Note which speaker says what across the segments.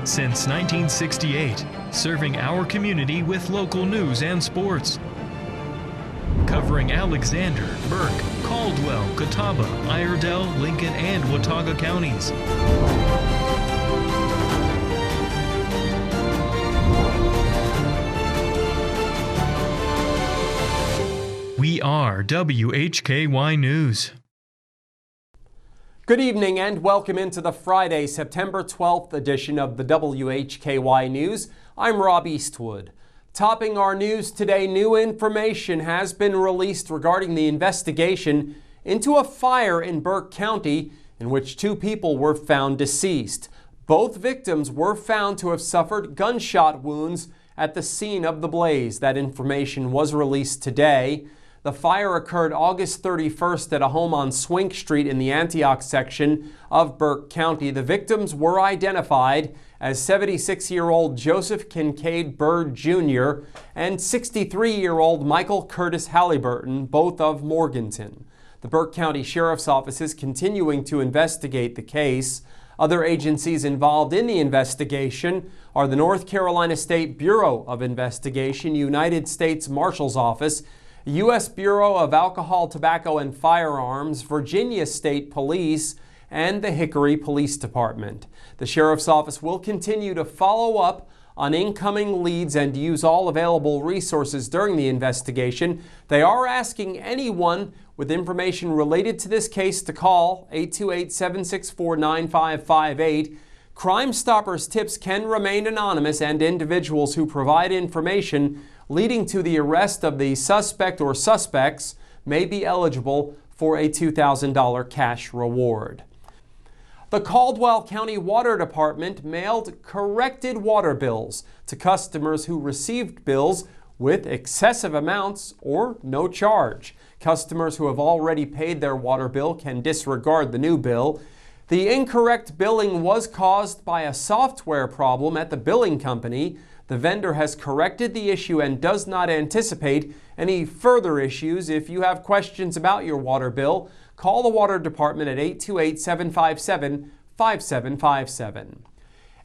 Speaker 1: Since 1968, serving our community with local news and sports. Covering Alexander, Burke, Caldwell, Catawba, Iredell, Lincoln, and Watauga counties. We are WHKY News.
Speaker 2: Good evening and welcome into the Friday, September 12th edition of the WHKY News. I'm Rob Eastwood. Topping our news today, new information has been released regarding the investigation into a fire in Burke County in which 2 people were found deceased. Both victims were found to have suffered gunshot wounds at the scene of the blaze. That information was released today. The fire occurred August 31st at a home on Swink Street in the Antioch section of Burke County. The victims were identified as 76-year-old Joseph Kincaid Bird Jr. and 63-year-old Michael Curtis Halliburton, both of Morganton. The Burke County Sheriff's Office is continuing to investigate the case. Other agencies involved in the investigation are the North Carolina State Bureau of Investigation, United States Marshal's Office, U.S. Bureau of Alcohol, Tobacco, and Firearms, Virginia State Police, and the Hickory Police Department. The Sheriff's Office will continue to follow up on incoming leads and use all available resources during the investigation. They are asking anyone with information related to this case to call 828-764-9558. Crime Stoppers tips can remain anonymous, and individuals who provide information leading to the arrest of the suspect or suspects may be eligible for a $2,000 cash reward. The Caldwell County Water Department mailed corrected water bills to customers who received bills with excessive amounts or no charge. Customers who have already paid their water bill can disregard the new bill. The incorrect billing was caused by a software problem at the billing company. The vendor has corrected the issue and does not anticipate any further issues. If you have questions about your water bill, call the Water Department at 828-757-5757.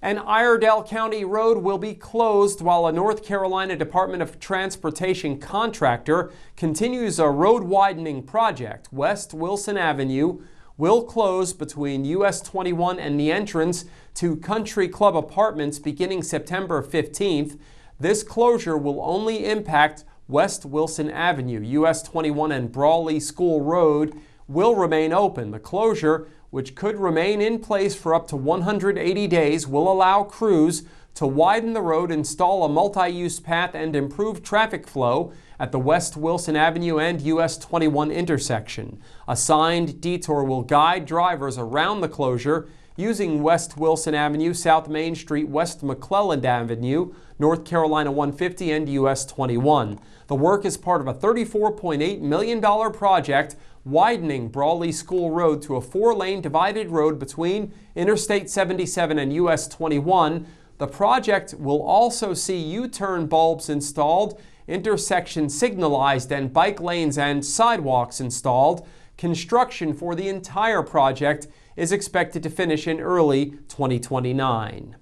Speaker 2: An Iredell County road will be closed while a North Carolina Department of Transportation contractor continues a road widening project. West Wilson Avenue will close between US 21 and the entrance to Country Club Apartments beginning September 15th. This closure will only impact West Wilson Avenue. US 21 and Brawley School Road will remain open. The closure, which could remain in place for up to 180 days, will allow crews to widen the road, install a multi-use path, and improve traffic flow at the West Wilson Avenue and US 21 intersection. A signed detour will guide drivers around the closure using West Wilson Avenue, South Main Street, West McClelland Avenue, North Carolina 150, and US 21. The work is part of a $34.8 million project widening Brawley School Road to a 4-lane divided road between Interstate 77 and US 21. The project will also see U-turn bulbs installed, intersection signalized, and bike lanes and sidewalks installed. Construction for the entire project is expected to finish in early 2029.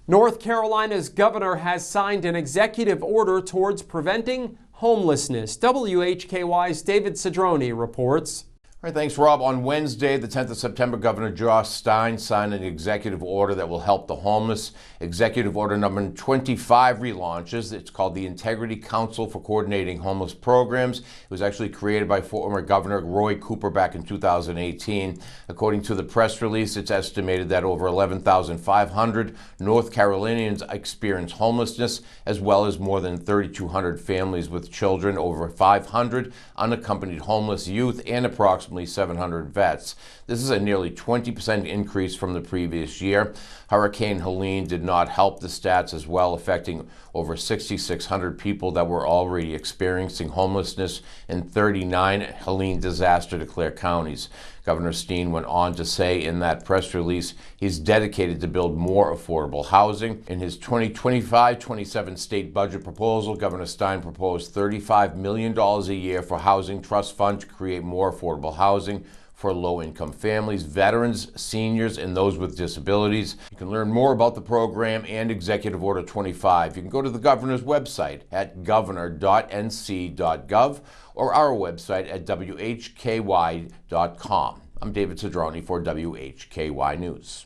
Speaker 2: North Carolina's governor has signed an executive order towards preventing homelessness. WHKY's David Cedrone reports.
Speaker 3: All right, thanks, Rob. On Wednesday, the 10th of September, Governor Josh Stein signed an executive order that will help the homeless. Executive Order number 25 relaunches. It's called the Integrity Council for Coordinating Homeless Programs. It was actually created by former Governor Roy Cooper back in 2018. According to the press release, it's estimated that over 11,500 North Carolinians experience homelessness, as well as more than 3,200 families with children, over 500 unaccompanied homeless youth, and approximately 700 vets. This is a nearly 20% increase from the previous year. Hurricane Helene did not help the stats as well, affecting over 6,600 people that were already experiencing homelessness in 39 Helene disaster-declared counties. Governor Stein went on to say in that press release he's dedicated to build more affordable housing. In his 2025-27 state budget proposal, Governor Stein proposed $35 million a year for Housing Trust Fund to create more affordable housing, for low-income families, veterans, seniors, and those with disabilities. You can learn more about the program and Executive Order 25. You can go to the governor's website at governor.nc.gov or our website at WHKY.com. I'm David Cedroni for WHKY News.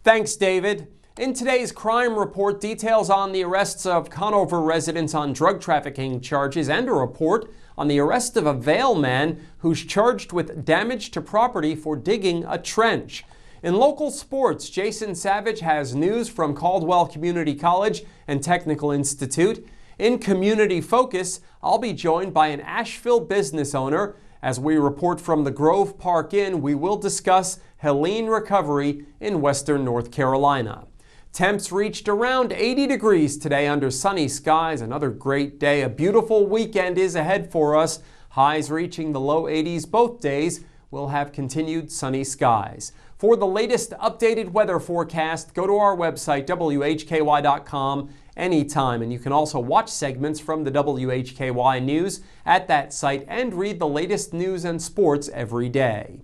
Speaker 2: Thanks, David. In today's crime report, details on the arrests of Conover residents on drug trafficking charges and a report on the arrest of a Vail man who's charged with damage to property for digging a trench. In local sports, Jason Savage has news from Caldwell Community College and Technical Institute. In Community Focus, I'll be joined by an Asheville business owner. As we report from the Grove Park Inn, we will discuss Helene recovery in western North Carolina. Temps reached around 80 degrees today under sunny skies. Another great day. A beautiful weekend is ahead for us. Highs reaching the low 80s both days. We'll have continued sunny skies. For the latest updated weather forecast, go to our website, WHKY.com, anytime. And you can also watch segments from the WHKY News at that site and read the latest news and sports every day.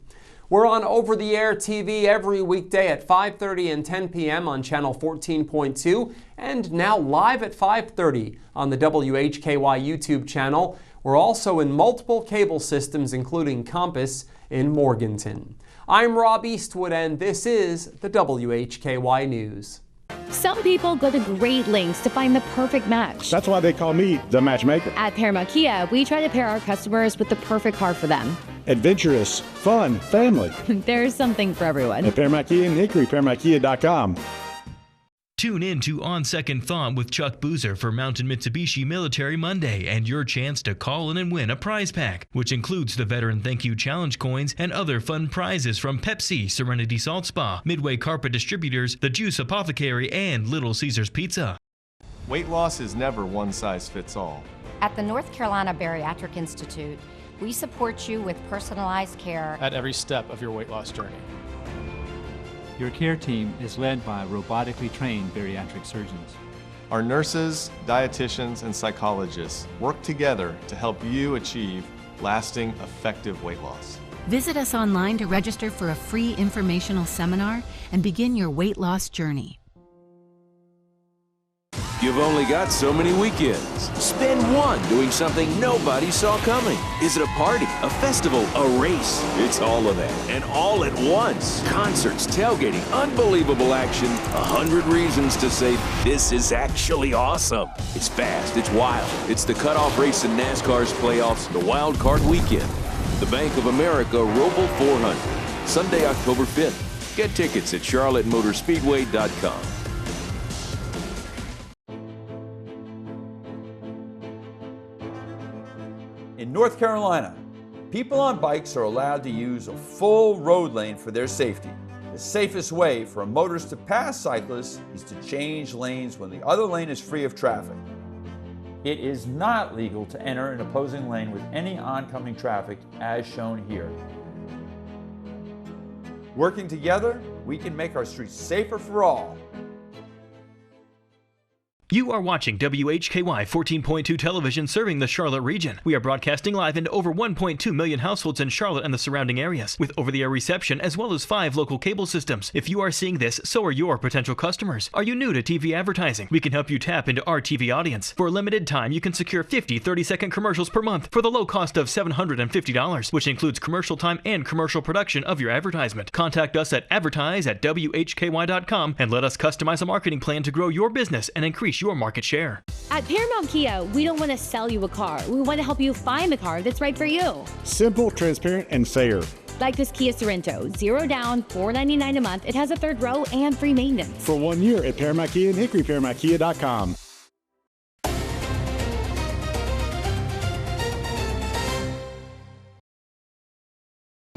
Speaker 2: We're on over-the-air TV every weekday at 5:30 and 10 p.m. on channel 14.2 and now live at 5:30 on the WHKY YouTube channel. We're also in multiple cable systems, including Compass in Morganton. I'm Rob Eastwood, and this is the WHKY News.
Speaker 4: Some people go to great lengths to find the perfect match.
Speaker 5: That's why they call me the matchmaker.
Speaker 4: At Paramount Kia, we try to pair our customers with the perfect car for them.
Speaker 5: Adventurous, fun, family.
Speaker 4: There's something for everyone.
Speaker 5: At Paramount Kia in Hickory, ParamountKia.com.
Speaker 1: Tune in to On Second Thought with Chuck Boozer for Mountain Mitsubishi Military Monday and your chance to call in and win a prize pack, which includes the Veteran Thank You Challenge coins and other fun prizes from Pepsi, Serenity Salt Spa, Midway Carpet Distributors, The Juice Apothecary, and Little Caesars Pizza.
Speaker 6: Weight loss is never one size fits all.
Speaker 7: At the North Carolina Bariatric Institute, we support you with personalized care
Speaker 8: at every step of your weight loss journey.
Speaker 9: Your care team is led by robotically trained bariatric surgeons.
Speaker 6: Our nurses, dietitians, and psychologists work together to help you achieve lasting, effective weight loss.
Speaker 10: Visit us online to register for a free informational seminar and begin your weight loss journey.
Speaker 11: You've only got so many weekends. Spend one doing something nobody saw coming. Is it a party, a festival, a race? It's all of that, and all at once. Concerts, tailgating, unbelievable action, 100 reasons to say this is actually awesome. It's fast, it's wild. It's the cutoff race in NASCAR's playoffs, the Wild Card Weekend. The Bank of America Roval 400, Sunday, October 5th. Get tickets at charlottemotorspeedway.com.
Speaker 12: In North Carolina, people on bikes are allowed to use a full road lane for their safety. The safest way for a motorist to pass cyclists is to change lanes when the other lane is free of traffic. It is not legal to enter an opposing lane with any oncoming traffic as shown here. Working together, we can make our streets safer for all.
Speaker 1: You are watching WHKY 14.2 television serving the Charlotte region. We are broadcasting live into over 1.2 million households in Charlotte and the surrounding areas, with over-the-air reception as well as 5 local cable systems. If you are seeing this, so are your potential customers. Are you new to TV advertising? We can help you tap into our TV audience. For a limited time, you can secure 50 30-second commercials per month for the low cost of $750, which includes commercial time and commercial production of your advertisement. Contact us at advertise@WHKY.com and let us customize a marketing plan to grow your business and increase your market share.
Speaker 4: At Paramount Kia, we don't want to sell you a car. We want to help you find the car that's right for you.
Speaker 5: Simple, transparent, and fair.
Speaker 4: Like this Kia Sorento, 0 down, $499 a month. It has a 3rd row and free maintenance.
Speaker 5: For 1 year at Paramount Kia in Hickory, ParamountKia.com.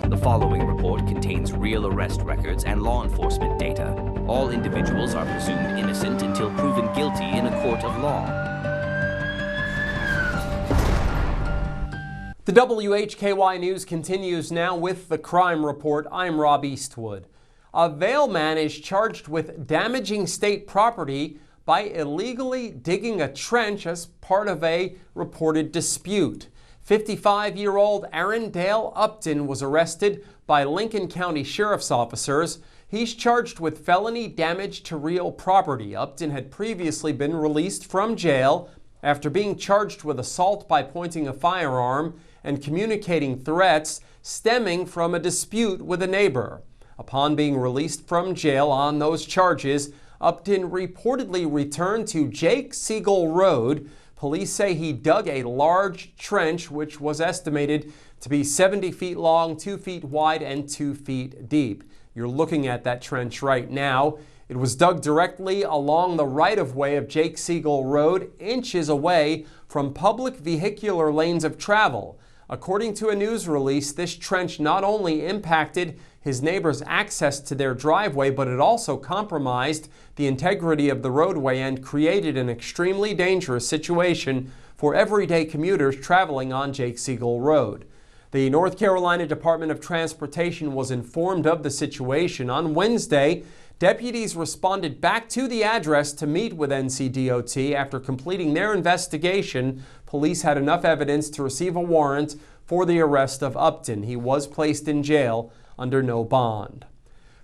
Speaker 13: The following report contains real arrest records and law enforcement data. All individuals are presumed innocent until proven guilty in a court of law.
Speaker 2: The WHKY News continues now with the crime report. I'm Rob Eastwood. A Vail man is charged with damaging state property by illegally digging a trench as part of a reported dispute. 55-year-old Aaron Dale Upton was arrested by Lincoln County Sheriff's officers. He's charged with felony damage to real property. Upton had previously been released from jail after being charged with assault by pointing a firearm and communicating threats stemming from a dispute with a neighbor. Upon being released from jail on those charges, Upton reportedly returned to Jake Siegel Road. Police say he dug a large trench which was estimated to be 70 feet long, 2 feet wide, and 2 feet deep. You're looking at that trench right now. It was dug directly along the right-of-way of Jake Siegel Road, inches away from public vehicular lanes of travel. According to a news release, this trench not only impacted his neighbor's access to their driveway, but it also compromised the integrity of the roadway and created an extremely dangerous situation for everyday commuters traveling on Jake Siegel Road. The North Carolina Department of Transportation was informed of the situation. On Wednesday, deputies responded back to the address to meet with NCDOT. After completing their investigation, police had enough evidence to receive a warrant for the arrest of Upton. He was placed in jail under no bond.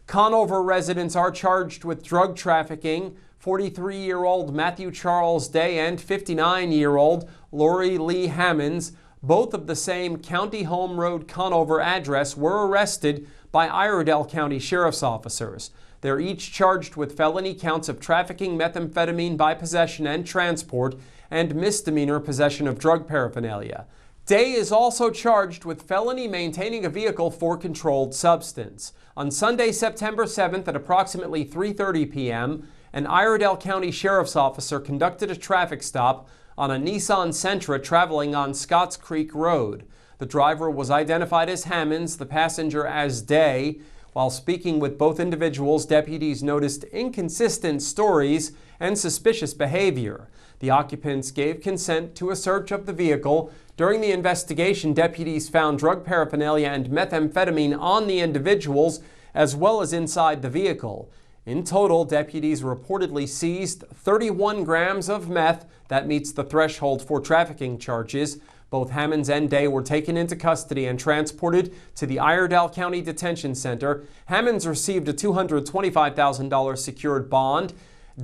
Speaker 2: Conover residents are charged with drug trafficking. 43-year-old Matthew Charles Day and 59-year-old Lori Lee Hammonds, both of the same County Home Road Conover address, were arrested by Iredell County Sheriff's officers. They're each charged with felony counts of trafficking methamphetamine by possession and transport and misdemeanor possession of drug paraphernalia. Day is also charged with felony maintaining a vehicle for controlled substance. On Sunday, September 7th at approximately 3:30 p.m., an Iredell County Sheriff's officer conducted a traffic stop on a Nissan Sentra traveling on Scotts Creek Road. The driver was identified as Hammonds, the passenger as Day. While speaking with both individuals, deputies noticed inconsistent stories and suspicious behavior. The occupants gave consent to a search of the vehicle. During the investigation, deputies found drug paraphernalia and methamphetamine on the individuals as well as inside the vehicle. In total, deputies reportedly seized 31 grams of meth. That meets the threshold for trafficking charges. Both Hammonds and Day were taken into custody and transported to the Iredell County Detention Center. Hammonds received a $225,000 secured bond.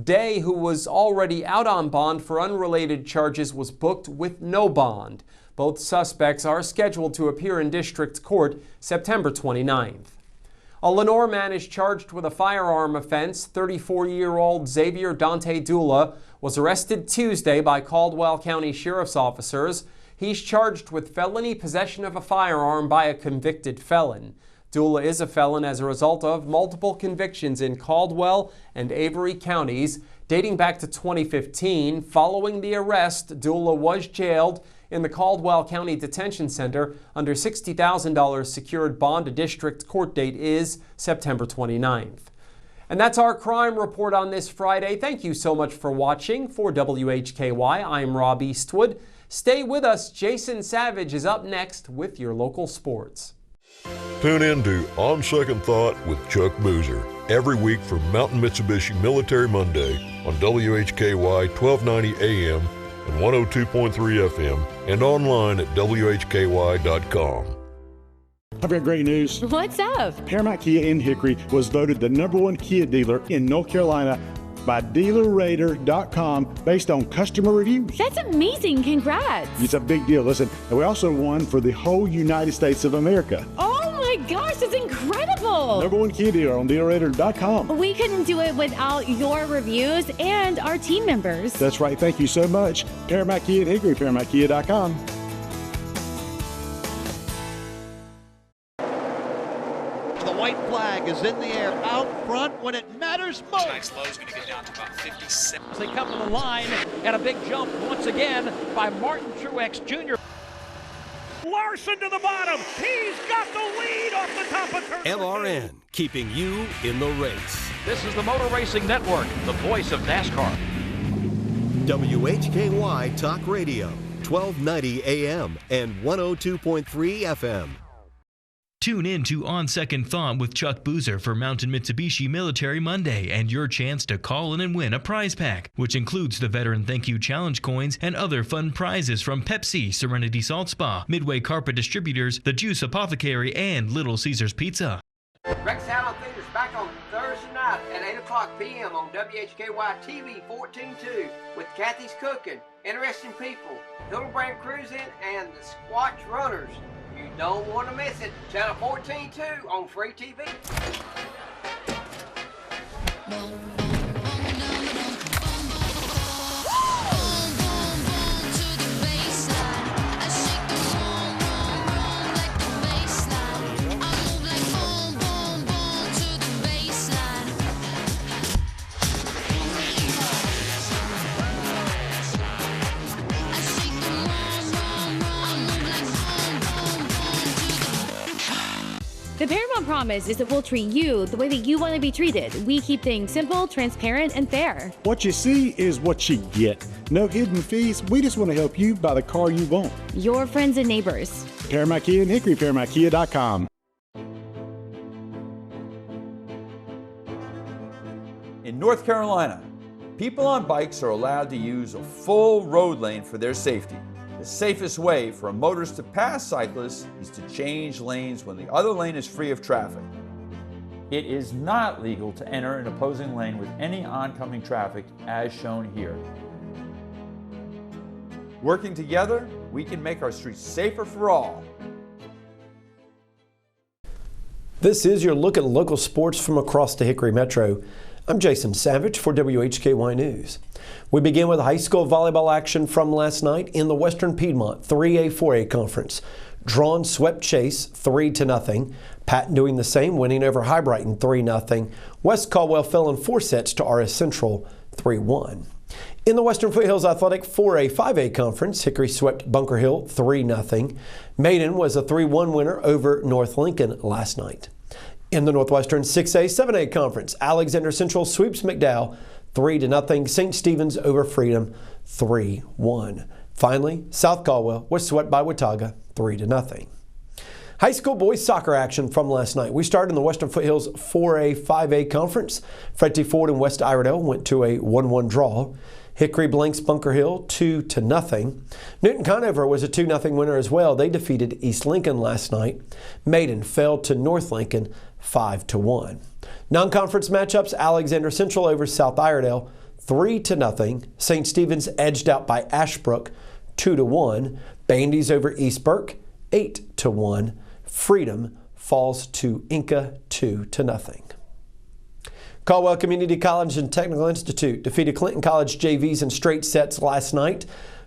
Speaker 2: Day, who was already out on bond for unrelated charges, was booked with no bond. Both suspects are scheduled to appear in district court September 29th. A Lenoir man is charged with a firearm offense. 34-year-old Xavier Dante Dula was arrested Tuesday by Caldwell County Sheriff's officers. He's charged with felony possession of a firearm by a convicted felon. Dula is a felon as a result of multiple convictions in Caldwell and Avery counties dating back to 2015. Following the arrest, Dula was jailed in the Caldwell County Detention Center under $60,000 secured bond. A district court date is September 29th. And that's our crime report on this Friday. Thank you so much for watching. For WHKY, I'm Rob Eastwood. Stay with us. Jason Savage is up next with your local sports.
Speaker 14: Tune in to On Second Thought with Chuck Boozer every week from Mountain Mitsubishi Military Monday on WHKY 1290 AM and 102.3 FM and online at WHKY.com.
Speaker 5: I've got great news.
Speaker 4: What's up?
Speaker 5: Paramount Kia in Hickory was voted the #1 Kia dealer in North Carolina by DealerRater.com based on customer reviews.
Speaker 4: That's amazing. Congrats.
Speaker 5: It's a big deal. Listen, and we also won for the whole United States of America.
Speaker 4: Oh my gosh, that's incredible.
Speaker 5: #1 Kia dealer on DealerRater.com.
Speaker 4: We couldn't do it without your reviews and our team members.
Speaker 5: That's right. Thank you so much. Paramount Kia in Hickory, ParamountKia.com.
Speaker 15: The white flag is in the air out front when it matters most.
Speaker 16: Tonight's low is going to get down to about 57.
Speaker 15: They come to the line and a big jump once again by Martin Truex Jr.
Speaker 17: Larson to the bottom. He's got the lead off the top of turn.
Speaker 18: LRN, keeping you in the race.
Speaker 15: This is the Motor Racing Network, the voice of NASCAR.
Speaker 18: WHKY Talk Radio, 1290 AM and 102.3 FM.
Speaker 1: Tune in to On Second Thought with Chuck Boozer for Mountain Mitsubishi Military Monday and your chance to call in and win a prize pack, which includes the Veteran Thank You Challenge coins and other fun prizes from Pepsi, Serenity Salt Spa, Midway Carpet Distributors, The Juice Apothecary, and Little Caesars Pizza.
Speaker 19: Rex Allen Theater's back on Thursday night at 8 o'clock p.m. on WHKY TV 14.2 with Kathy's Cooking, Interesting People, Hildebrand Cruising, and the Squatch Runners. You don't want to miss it. Channel 14.2 on free TV.
Speaker 4: The Paramount promise is that we'll treat you the way that you want to be treated. We keep things simple, transparent, and fair.
Speaker 5: What you see is what you get. No hidden fees. We just want to help you buy the car you want.
Speaker 4: Your friends and neighbors.
Speaker 5: Paramount Kia in Hickory, ParamountKia.com.
Speaker 12: In North Carolina, people on bikes are allowed to use a full road lane for their safety. The safest way for a motorist to pass cyclists is to change lanes when the other lane is free of traffic. It is not legal to enter an opposing lane with any oncoming traffic as shown here. Working together, we can make our streets safer for all.
Speaker 20: This is your look at local sports from across the Hickory Metro. I'm Jason Savage for WHKY News. We begin with high school volleyball action from last night in the Western Piedmont 3A-4A Conference. Drawn swept Chase 3-0. Patton doing the same, winning over High Brighton 3-0. West Caldwell fell in 4 sets to RS Central 3-1. In the Western Foothills Athletic 4A-5A Conference, Hickory swept Bunker Hill 3-0. Maiden was a 3-1 winner over North Lincoln last night. In the Northwestern 6A-7A Conference, Alexander Central sweeps McDowell 3-0. St. Stephen's over Freedom 3-1. Finally, South Caldwell was swept by Watauga 3-0. High school boys soccer action from last night. We started in the Western Foothills 4A-5A Conference. Fretty Ford and West Iredell went to a 1-1 draw. Hickory blanks Bunker Hill 2-0. Newton Conover was a 2-0 winner as well. They defeated East Lincoln last night. Maiden fell to North Lincoln 5-1. Non-conference matchups, Alexander Central over South Iredell 3-0. St. Stephen's edged out by Ashbrook 2-1. Bandy's over East Burke 8-1. Freedom falls to Inca 2-0. Caldwell Community College and Technical Institute defeated Clinton College JVs in straight sets last night.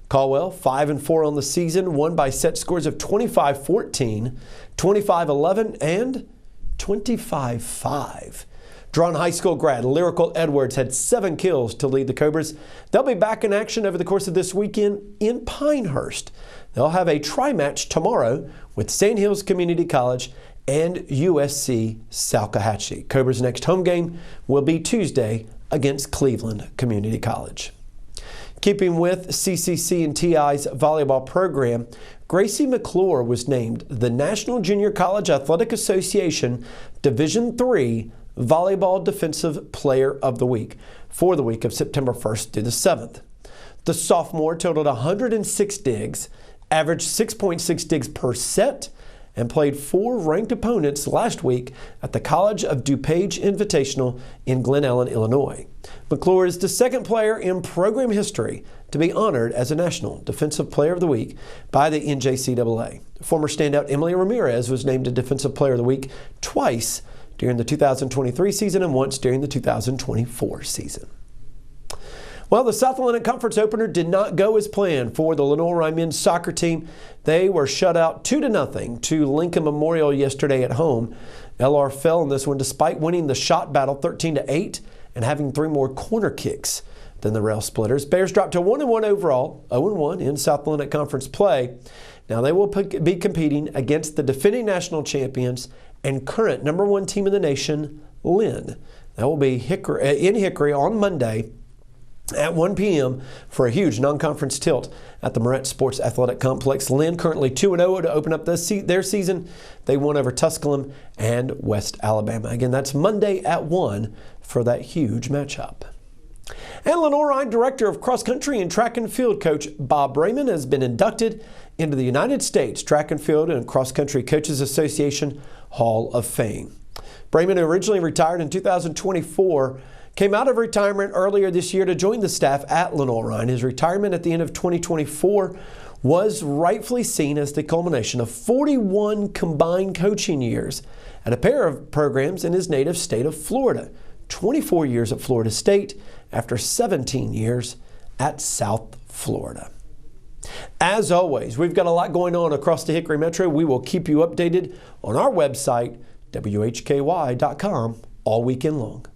Speaker 20: Caldwell 5-4 on the season, won by set scores of 25-14, 25-11, and 25-5. Drawn high school grad Lyrical Edwards had 7 kills to lead the Cobras. They'll be back in action over the course of this weekend in Pinehurst. They'll have a tri-match tomorrow with St. Hills Community College and USC Salkehatchie. Cobras' next home game will be Tuesday against Cleveland Community College. Keeping with CCC and TI's volleyball program, Gracie McClure was named the National Junior College Athletic Association Division III Volleyball Defensive Player of the Week for the week of September 1st through the 7th. The sophomore totaled 106 digs, averaged 6.6 digs per set, and played 4 ranked opponents last week at the College of DuPage Invitational in Glen Ellen, Illinois. McClure is the second player in program history to be honored as a National Defensive Player of the Week by the NJCAA. Former standout Emily Ramirez was named a Defensive Player of the Week twice during the 2023 season and once during the 2024 season. Well, the South Atlantic Conference opener did not go as planned for the Lenoir men's soccer team. They were shut out 2-0 to Lincoln Memorial yesterday at home. LR fell in this one despite winning the shot battle 13-8 and having 3 more corner kicks than the Rail Splitters. Bears dropped to 1-1 overall, 0-1 in South Atlantic Conference play. Now they will be competing against the defending national champions and current #1 team in the nation, Lynn. That will be in Hickory on Monday at 1 p.m. for a huge non-conference tilt at the Moret Sports Athletic Complex. Lynn currently 2-0 to open up their season. They won over Tusculum and West Alabama. Again, that's Monday at 1 for that huge matchup. And Lenoir Director of Cross Country and Track and Field coach Bob Raymond has been inducted into the United States Track and Field and Cross Country Coaches Association Hall of Fame. Raymond, who originally retired in 2024, came out of retirement earlier this year to join the staff at Lenoir. His retirement at the end of 2024 was rightfully seen as the culmination of 41 combined coaching years at a pair of programs in his native state of Florida, 24 years at Florida State after 17 years at South Florida. As always, we've got a lot going on across the Hickory Metro. We will keep you updated on our website, WHKY.com, all weekend long.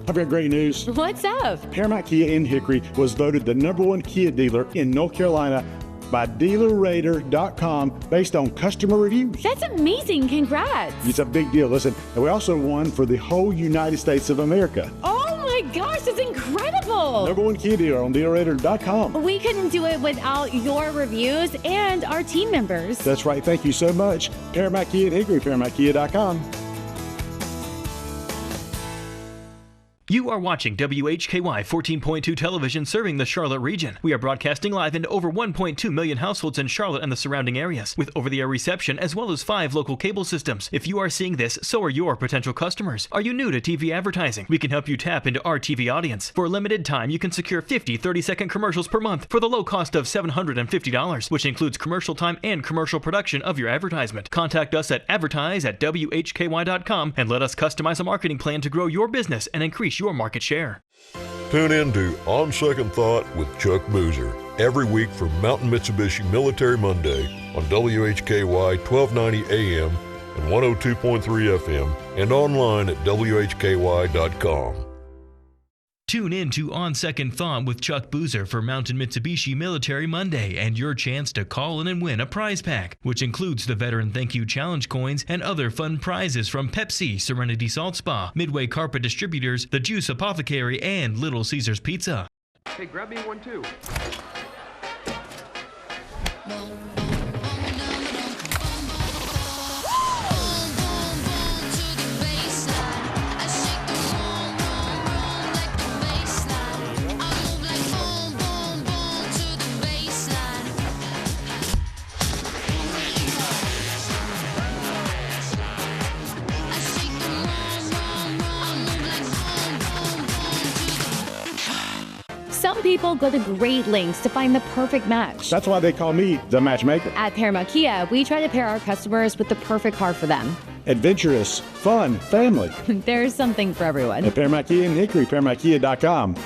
Speaker 5: I've got great news.
Speaker 4: What's up?
Speaker 5: Paramount Kia in Hickory was voted the #1 Kia dealer in North Carolina by DealerRater.com based on customer reviews.
Speaker 4: That's amazing. Congrats.
Speaker 5: It's a big deal. Listen, and we also won for the whole United States of America.
Speaker 4: Oh my gosh, that's incredible.
Speaker 5: #1 Kia dealer on DealerRater.com.
Speaker 4: We couldn't do it without your reviews and our team members.
Speaker 5: That's right. Thank you so much. Paramount Kia in Hickory, ParamountKia.com.
Speaker 1: You are watching WHKY 14.2 television serving the Charlotte region. We are broadcasting live into over 1.2 million households in Charlotte and the surrounding areas, with over-the-air reception as well as 5 local cable systems. If you are seeing this, so are your potential customers. Are you new to TV advertising? We can help you tap into our TV audience. For a limited time, you can secure 50 30-second commercials per month for the low cost of $750, which includes commercial time and commercial production of your advertisement. Contact us at advertise@WHKY.com and let us customize a marketing plan to grow your business and increase your market share.
Speaker 14: Tune in to On Second Thought with Chuck Boozer every week from Mountain Mitsubishi Military Monday on WHKY 1290 AM and 102.3 FM and online at WHKY.com.
Speaker 1: Tune in to On Second Thought with Chuck Boozer for Mountain Mitsubishi Military Monday and your chance to call in and win a prize pack, which includes the Veteran Thank You Challenge coins and other fun prizes from Pepsi, Serenity Salt Spa, Midway Carpet Distributors, The Juice Apothecary, and Little Caesars Pizza.
Speaker 21: Hey, grab me one too.
Speaker 4: Some people go to great lengths to find the perfect match.
Speaker 5: That's why they call me the matchmaker.
Speaker 4: At Paramount Kia, we try to pair our customers with the perfect car for them.
Speaker 5: Adventurous, fun, family.
Speaker 4: There's something for everyone.
Speaker 5: At Paramount Kia in Hickory, ParamountKia.com.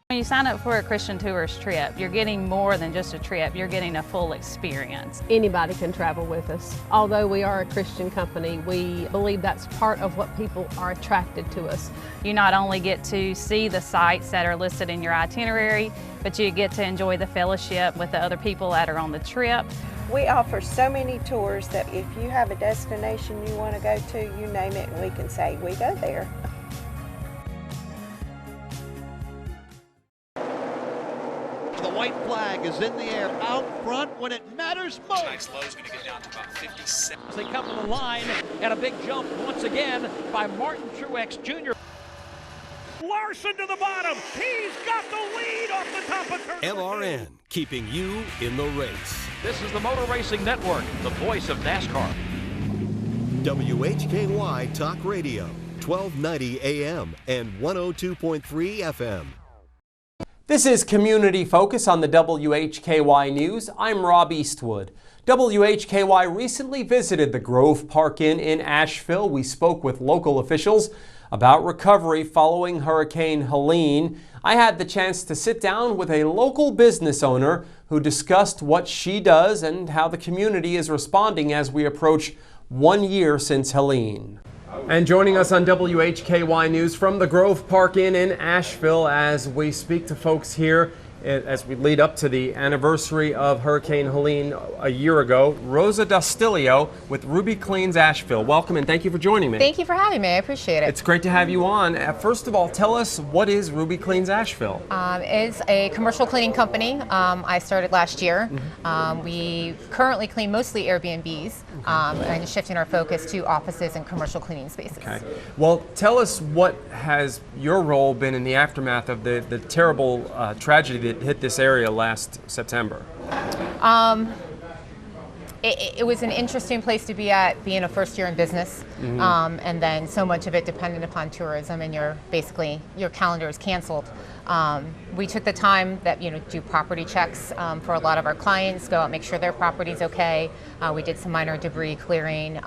Speaker 22: When you sign up for a Christian Tours trip, you're getting more than just a trip, you're getting a full experience.
Speaker 23: Anybody can travel with us. Although we are a Christian company, we believe that's part of what people are attracted to us.
Speaker 22: You not only get to see the sites that are listed in your itinerary, but you get to enjoy the fellowship with the other people that are on the trip.
Speaker 24: We offer so many tours that if you have a destination you want to go to, you name it, and we can say, we go there.
Speaker 15: The white flag is in the air out front when it matters most.
Speaker 16: Tonight's low is going to get down to about 57.
Speaker 17: They come to the line, and a big jump once again by Martin Truex Jr. Larson to the bottom. He's got the lead off the top of turn.
Speaker 18: LRN, keeping you in the race.
Speaker 17: This is the Motor Racing Network, the voice of NASCAR.
Speaker 18: WHKY Talk Radio, 1290 AM and 102.3 FM.
Speaker 2: This is Community Focus on the WHKY News. I'm Rob Eastwood. WHKY recently visited the Grove Park Inn in Asheville. We spoke with local officials about recovery following Hurricane Helene. I had the chance to sit down with a local business owner who discussed what she does and how the community is responding as we approach 1 year since Helene. And joining us on WHKY News from the Grove Park Inn in Asheville as we speak to folks here as we lead up to the anniversary of Hurricane Helene a year ago. Rosa D'Ostilio with Ruby Cleans Asheville. Welcome and thank you for joining me.
Speaker 3: Thank you for having me. I appreciate it.
Speaker 2: It's great to have you on. First of all, tell us, what is Ruby Cleans Asheville?
Speaker 3: It's a commercial cleaning company. I started last year. We currently clean mostly Airbnbs and shifting our focus to offices and commercial cleaning spaces.
Speaker 2: Okay. Well, tell us, what has your role been in the aftermath of the terrible tragedy that hit this area last September?
Speaker 3: It was an interesting place to be at, being a first year in business, and then so much of it dependent upon tourism, and your calendar is canceled. We took the time that, do property checks for a lot of our clients, go out, make sure their property's okay. We did some minor debris clearing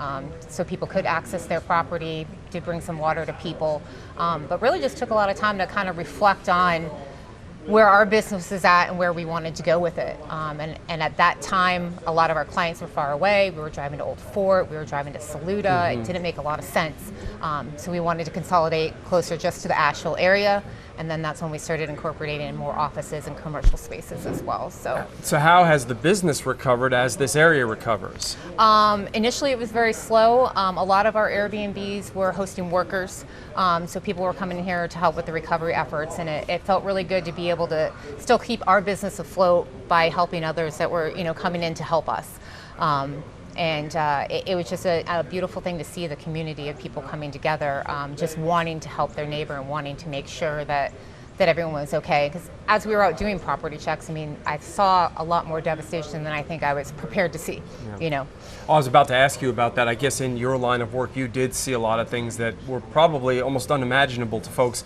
Speaker 3: so people could access their property, did bring some water to people, but really just took a lot of time to kind of reflect on where our business is at and where we wanted to go with it. And at that time, a lot of our clients were far away. We were driving to Old Fort, we were driving to Saluda. It didn't make a lot of sense. So we wanted to consolidate closer just to the Asheville area. And then that's when we started incorporating more offices and commercial spaces as well. So
Speaker 2: how has the business recovered as this area recovers?
Speaker 3: Initially it was very slow. A lot of our Airbnbs were hosting workers. So people were coming here to help with the recovery efforts, and it felt really good to be able to still keep our business afloat by helping others that were coming in to help us. It was just a beautiful thing to see the community of people coming together, just wanting to help their neighbor and wanting to make sure that everyone was okay. Because as we were out doing property checks, I saw a lot more devastation than I think I was prepared to see.
Speaker 2: I was about to ask you about that. I guess in your line of work, you did see a lot of things that were probably almost unimaginable to folks.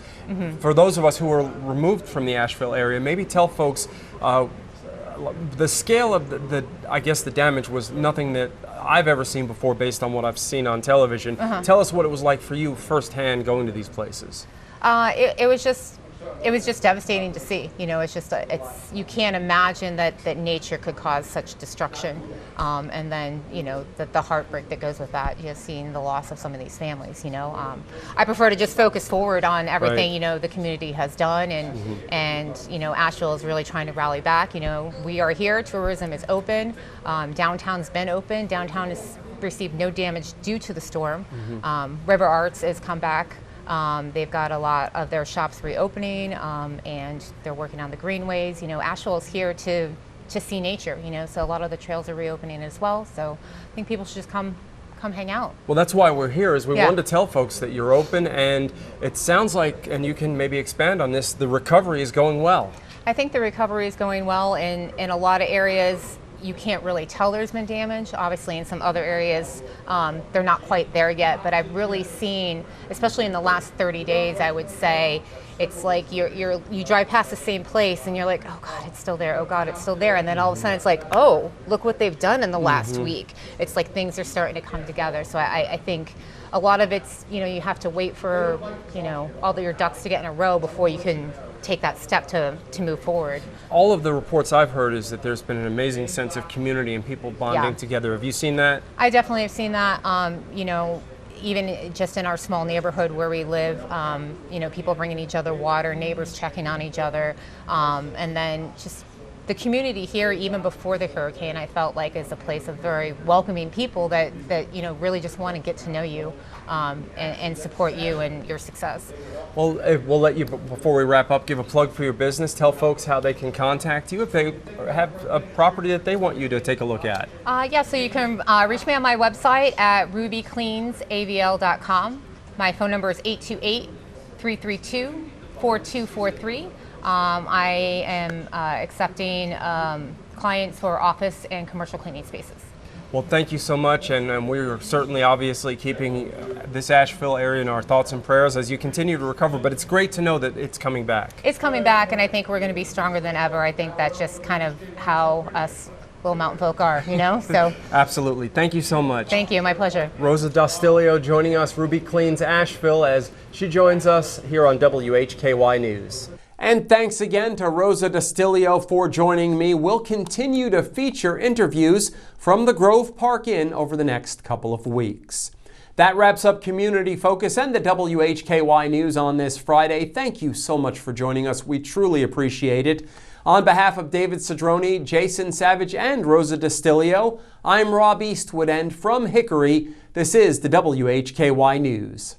Speaker 2: For those of us who were removed from the Asheville area, maybe tell folks the scale of the damage was nothing that I've ever seen before based on what I've seen on television. Tell us what it was like for you firsthand going to these places.
Speaker 3: It was just devastating to see. You can't imagine that nature could cause such destruction, and then the heartbreak that goes with that. Seeing the loss of some of these families. I prefer to just focus forward on everything the community has done, and Asheville is really trying to rally back. We are here. Tourism is open. Downtown's been open. Downtown has received no damage due to the storm. River Arts has come back. They've got a lot of their shops reopening, and they're working on the greenways. Asheville is here to see nature, so a lot of the trails are reopening as well. So I think people should just come hang out.
Speaker 2: Well, that's why we're here, is we wanted to tell folks that you're open, and it sounds like, and you can maybe expand on this, the recovery is going well.
Speaker 3: I think the recovery is going well in a lot of areas. You can't really tell there's been damage. Obviously in some other areas, they're not quite there yet, but I've really seen, especially in the last 30 days, I would say, it's like you drive past the same place and you're like, oh God, it's still there, oh God, it's still there. And then all of a sudden it's like, oh, look what they've done in the last week. It's like things are starting to come together. So I think a lot of it's, you have to wait for, all of your ducks to get in a row before you can take that step to move forward.
Speaker 2: All of the reports I've heard is that there's been an amazing sense of community and people bonding together. Have you seen that?
Speaker 3: I definitely have seen that. Even just in our small neighborhood where we live, people bringing each other water, neighbors checking on each other, and then just the community here, even before the hurricane, I felt like is a place of very welcoming people that really just want to get to know you and support you and your success.
Speaker 2: Well, we'll let you, before we wrap up, give a plug for your business. Tell folks how they can contact you if they have a property that they want you to take a look at.
Speaker 3: So you can reach me on my website at rubycleansavl.com. My phone number is 828-332-4243. I am accepting clients for office and commercial cleaning spaces.
Speaker 2: Well, thank you so much, and we're certainly obviously keeping this Asheville area in our thoughts and prayers as you continue to recover, but it's great to know that it's coming back.
Speaker 3: It's coming back, and I think we're going to be stronger than ever. I think that's just kind of how us little mountain folk are, so.
Speaker 2: Absolutely. Thank you so much.
Speaker 3: Thank you. My pleasure.
Speaker 2: Rosa D'Ostilio joining us, Ruby Cleans Asheville, as she joins us here on WHKY News. And thanks again to Rosa D'Ostilio for joining me. We'll continue to feature interviews from the Grove Park Inn over the next couple of weeks. That wraps up Community Focus and the WHKY News on this Friday. Thank you so much for joining us. We truly appreciate it. On behalf of David Cedrone, Jason Savage, and Rosa D'Ostilio, I'm Rob Eastwood, and from Hickory, this is the WHKY News.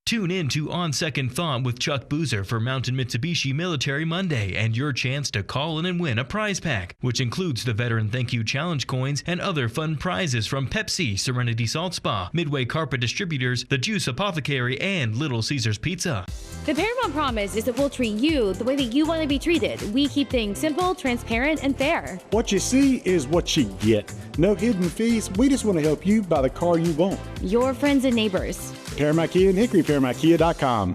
Speaker 1: Tune in to On Second Thought with Chuck Boozer for Mountain Mitsubishi Military Monday and your chance to call in and win a prize pack, which includes the Veteran Thank You Challenge coins and other fun prizes from Pepsi, Serenity Salt Spa, Midway Carpet Distributors, The Juice Apothecary, and Little Caesars Pizza.
Speaker 4: The Paramount Promise is that we'll treat you the way that you want to be treated. We keep things simple, transparent, and fair.
Speaker 5: What you see is what you get. No hidden fees. We just want to help you buy the car you want.
Speaker 4: Your friends and neighbors.
Speaker 5: Paramount Kia in Hickory, ParamountKia.com.